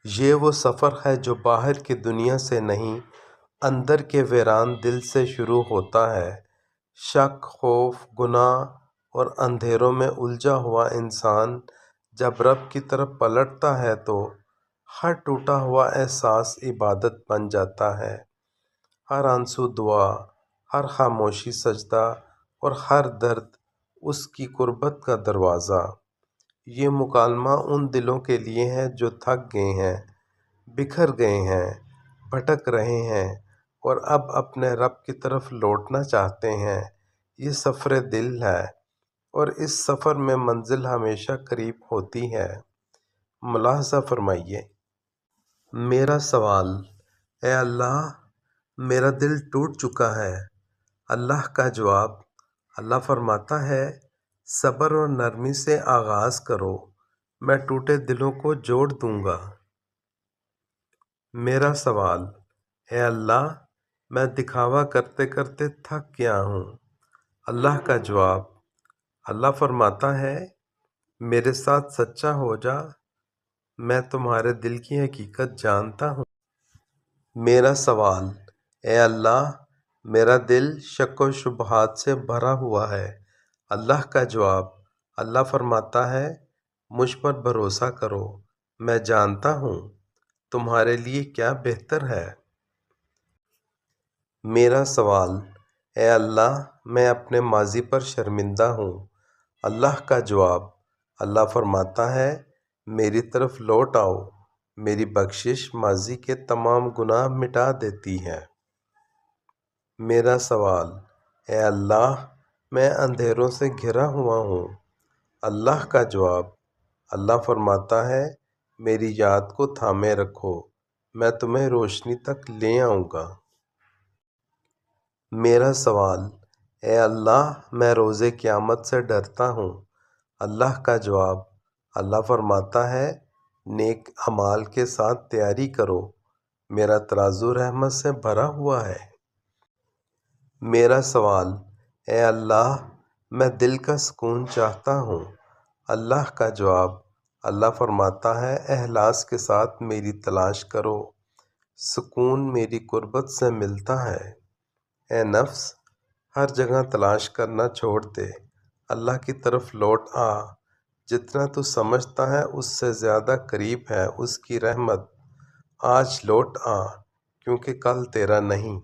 یہ وہ سفر ہے جو باہر کی دنیا سے نہیں، اندر کے ویران دل سے شروع ہوتا ہے۔ شک، خوف، گناہ اور اندھیروں میں الجھا ہوا انسان جب رب کی طرف پلٹتا ہے تو ہر ٹوٹا ہوا احساس عبادت بن جاتا ہے، ہر آنسو دعا، ہر خاموشی سجدہ اور ہر درد اس کی قربت کا دروازہ۔ یہ مکالمہ ان دلوں کے لیے ہے جو تھک گئے ہیں، بکھر گئے ہیں، بھٹک رہے ہیں اور اب اپنے رب کی طرف لوٹنا چاہتے ہیں۔ یہ سفر دل ہے اور اس سفر میں منزل ہمیشہ قریب ہوتی ہے۔ ملاحظہ فرمائیے۔ میرا سوال: اے اللہ، میرا دل ٹوٹ چکا ہے۔ اللہ کا جواب: اللہ فرماتا ہے، صبر اور نرمی سے آغاز کرو، میں ٹوٹے دلوں کو جوڑ دوں گا۔ میرا سوال: اے اللہ، میں دکھاوا کرتے کرتے تھک گیا ہوں۔ اللہ کا جواب: اللہ فرماتا ہے، میرے ساتھ سچا ہو جا، میں تمہارے دل کی حقیقت جانتا ہوں۔ میرا سوال: اے اللہ، میرا دل شک و شبہات سے بھرا ہوا ہے۔ اللہ کا جواب: اللہ فرماتا ہے، مجھ پر بھروسہ کرو، میں جانتا ہوں تمہارے لیے کیا بہتر ہے۔ میرا سوال: اے اللہ، میں اپنے ماضی پر شرمندہ ہوں۔ اللہ کا جواب: اللہ فرماتا ہے، میری طرف لوٹ آؤ، میری بخشش ماضی کے تمام گناہ مٹا دیتی ہے۔ میرا سوال: اے اللہ، میں اندھیروں سے گھرا ہوا ہوں۔ اللہ کا جواب: اللہ فرماتا ہے، میری یاد کو تھامے رکھو، میں تمہیں روشنی تک لے آؤں گا۔ میرا سوال: اے اللہ، میں روز قیامت سے ڈرتا ہوں۔ اللہ کا جواب: اللہ فرماتا ہے، نیک اعمال کے ساتھ تیاری کرو، میرا ترازو رحمت سے بھرا ہوا ہے۔ میرا سوال: اے اللہ، میں دل کا سکون چاہتا ہوں۔ اللہ کا جواب: اللہ فرماتا ہے، اخلاص کے ساتھ میری تلاش کرو، سکون میری قربت سے ملتا ہے۔ اے نفس، ہر جگہ تلاش کرنا چھوڑ دے، اللہ کی طرف لوٹ آ، جتنا تو سمجھتا ہے اس سے زیادہ قریب ہے اس کی رحمت۔ آج لوٹ آ، کیونکہ کل تیرا نہیں۔